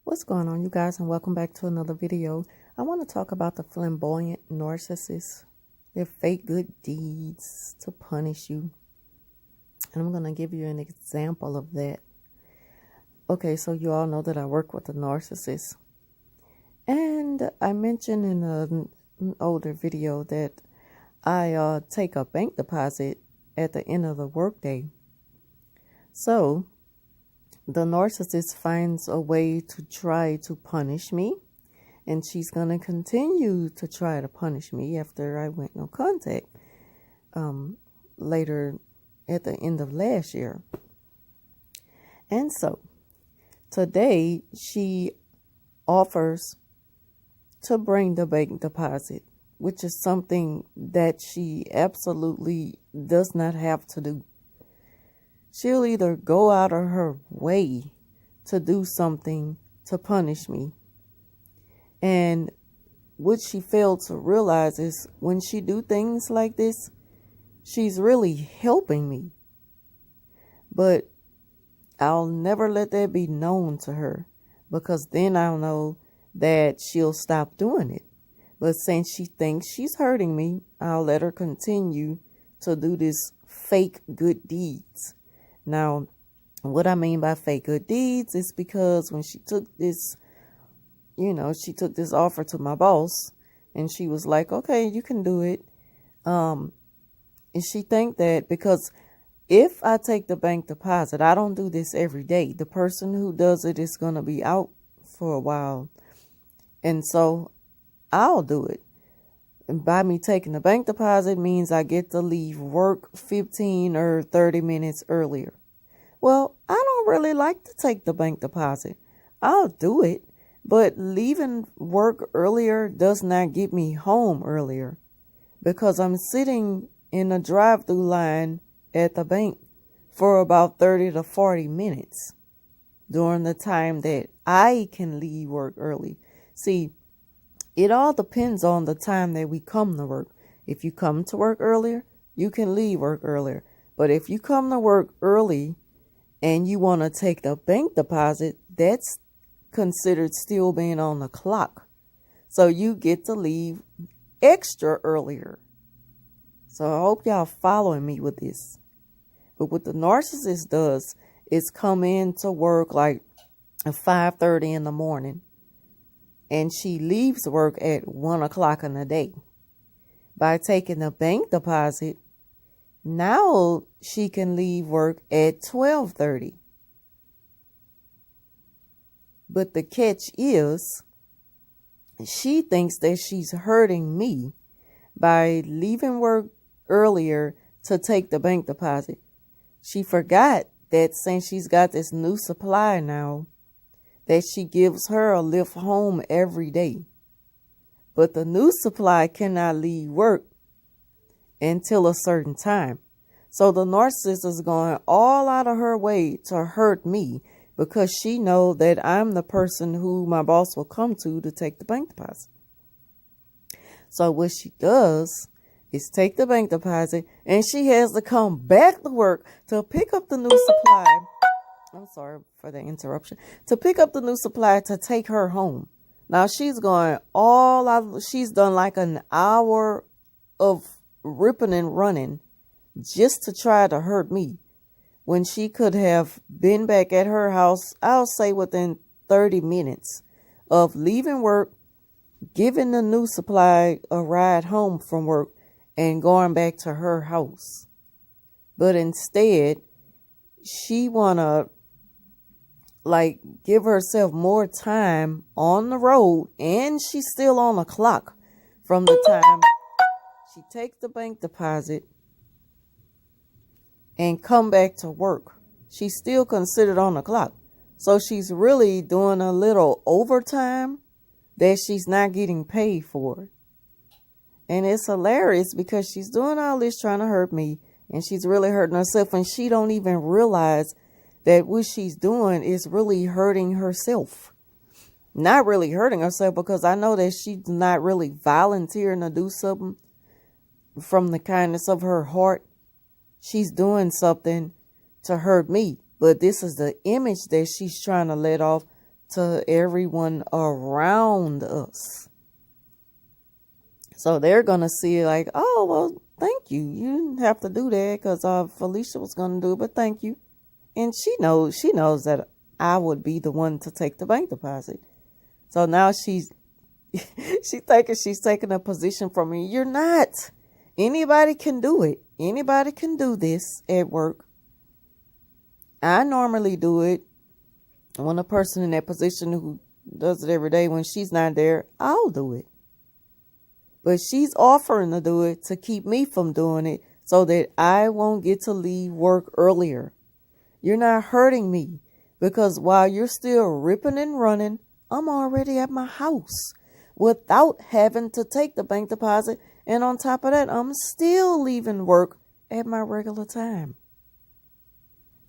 What's going on, you guys, and welcome back to another video. I want to talk about the flamboyant narcissists, their fake good deeds to punish you. And I'm going to give you an example of that. Okay, so you all know that I work with a narcissist. And I mentioned in an older video that I take a bank deposit at the end of the workday. So the narcissist finds a way to try to punish me, and she's going to continue to try to punish me after I went no contact later at the end of last year. And so today she offers to bring the bank deposit, which is something that she absolutely does not have to do. She'll either go out of her way to do something to punish me. And what she failed to realize is when she do things like this, she's really helping me. But I'll never let that be known to her, because then I'll know that she'll stop doing it. But since she thinks she's hurting me, I'll let her continue to do this fake good deeds. Now, what I mean by fake good deeds is because when she took this, she took this offer to my boss, and she was like, okay, you can do it. And she think that because if I take the bank deposit, I don't do this every day. The person who does it is going to be out for a while. And so I'll do it. And by me taking the bank deposit means I get to leave work 15 or 30 minutes earlier. Well, I don't really like to take the bank deposit. I'll do it, but leaving work earlier does not get me home earlier, because I'm sitting in a drive-through line at the bank for about 30 to 40 minutes during the time that I can leave work early. See, it all depends on the time that we come to work. If you come to work earlier, you can leave work earlier. But if you come to work early and you want to take the bank deposit, that's considered still being on the clock. So you get to leave extra earlier. So I hope y'all following me with this. But what the narcissist does is come in to work like at 5:30 in the morning. And she leaves work at 1 o'clock in the day. By taking the bank deposit, now she can leave work at 12:30. But the catch is, she thinks that she's hurting me by leaving work earlier to take the bank deposit. She forgot that since she's got this new supply now, that she gives her a lift home every day. But the new supply cannot leave work until a certain time. So the narcissist is going all out of her way to hurt me, because she knows that I'm the person who my boss will come to take the bank deposit. So what she does is take the bank deposit, and she has to come back to work to pick up the new supply. I'm sorry for the interruption. To pick up the new supply to take her home. Now she's going all out. She's done like an hour of ripping and running just to try to hurt me, when she could have been back at her house, I'll say within 30 minutes of leaving work, giving the new supply a ride home from work, and going back to her house. But instead, she wanna give herself more time on the road, and she's still on the clock from the time she takes the bank deposit and come back to work. She's still considered on the clock. So she's really doing a little overtime that she's not getting paid for. And it's hilarious because she's doing all this trying to hurt me, and she's really hurting herself, and she don't even realize that what she's doing is really hurting herself. Not really hurting herself, because I know that she's not really volunteering to do something from the kindness of her heart. She's doing something to hurt me. But this is the image that she's trying to let off to everyone around us. So they're going to see like, oh, well, thank you. You didn't have to do that because Felicia was going to do it, but thank you. And she knows that I would be the one to take the bank deposit. So now she's thinking she's taking a position from me. You're not. Anybody can do it. Anybody can do this at work. I normally do it when a person in that position who does it every day, when she's not there, I'll do it. But she's offering to do it to keep me from doing it so that I won't get to leave work earlier. You're not hurting me because while you're still ripping and running, I'm already at my house without having to take the bank deposit. And on top of that, I'm still leaving work at my regular time.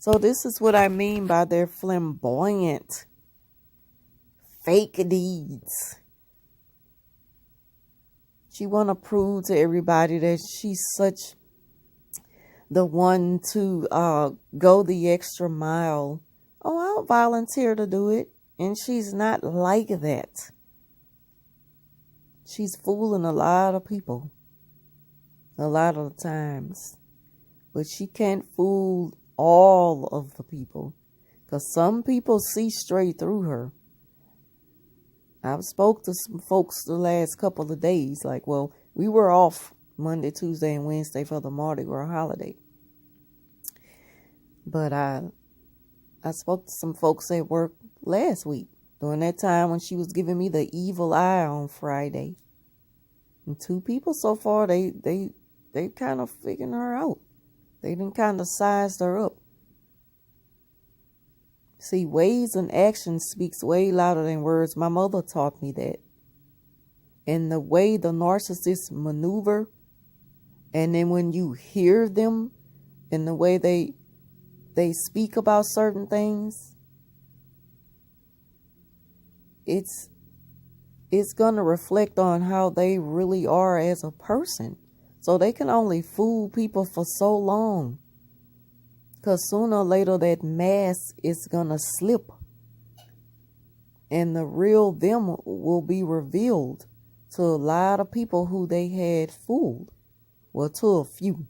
So this is what I mean by their flamboyant fake deeds. She want to prove to everybody that she's such the one to go the extra mile. Oh, I'll volunteer to do it. And she's not like that. She's fooling a lot of people. A lot of the times. But she can't fool all of the people. Because some people see straight through her. I've spoke to some folks the last couple of days. Like, well, we were off Monday, Tuesday, and Wednesday for the Mardi Gras holiday. But I spoke to some folks at work last week during that time when she was giving me the evil eye on Friday. And 2 people so far, they kind of figured her out. They done kind of sized her up. See, ways and actions speaks way louder than words. My mother taught me that. And the way the narcissists maneuver, and then when you hear them and the way they speak about certain things, it's going to reflect on how they really are as a person. So they can only fool people for so long. Because sooner or later that mask is going to slip. And the real them will be revealed to a lot of people who they had fooled. Well, to a few.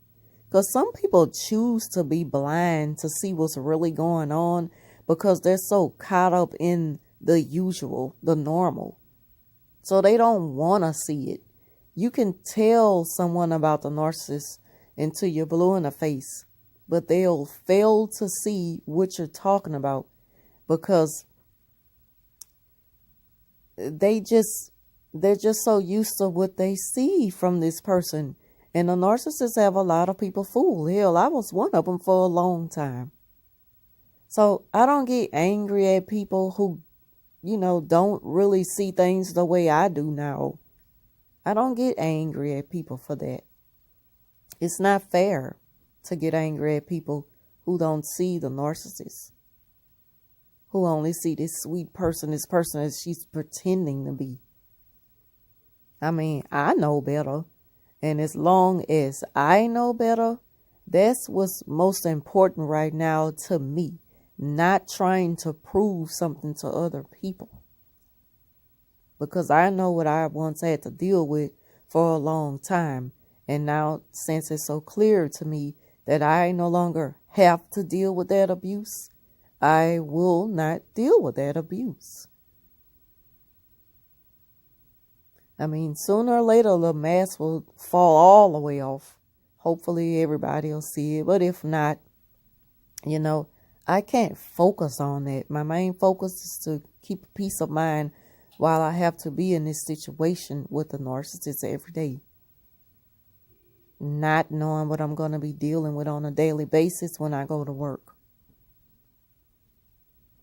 Because some people choose to be blind to see what's really going on because they're so caught up in the usual, the normal. So they don't want to see it. You can tell someone about the narcissist until you're blue in the face, but they'll fail to see what you're talking about because they're just so used to what they see from this person. And the narcissists have a lot of people fooled. Hell, I was one of them for a long time. So I don't get angry at people who, don't really see things the way I do now. I don't get angry at people for that. It's not fair to get angry at people who don't see the narcissist, who only see this sweet person, this person that she's pretending to be. I mean, I know better. And as long as I know better, that's what's most important right now to me. Not trying to prove something to other people. Because I know what I once had to deal with for a long time. And now, since it's so clear to me that I no longer have to deal with that abuse, I will not deal with that abuse. I mean, sooner or later, the mask will fall all the way off. Hopefully, everybody will see it. But if not, I can't focus on that. My main focus is to keep peace of mind while I have to be in this situation with the narcissist every day. Not knowing what I'm going to be dealing with on a daily basis when I go to work.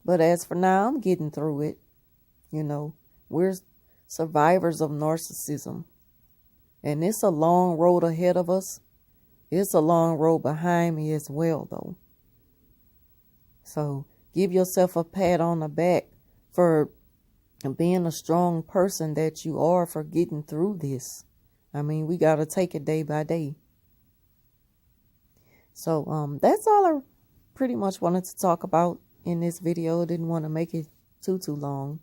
But as for now, I'm getting through it. We're survivors of narcissism. And it's a long road ahead of us. It's a long road behind me as well, though. So give yourself a pat on the back for being a strong person that you are, for getting through this. I mean, we got to take it day by day. So that's all I pretty much wanted to talk about in this video. I didn't want to make it too long.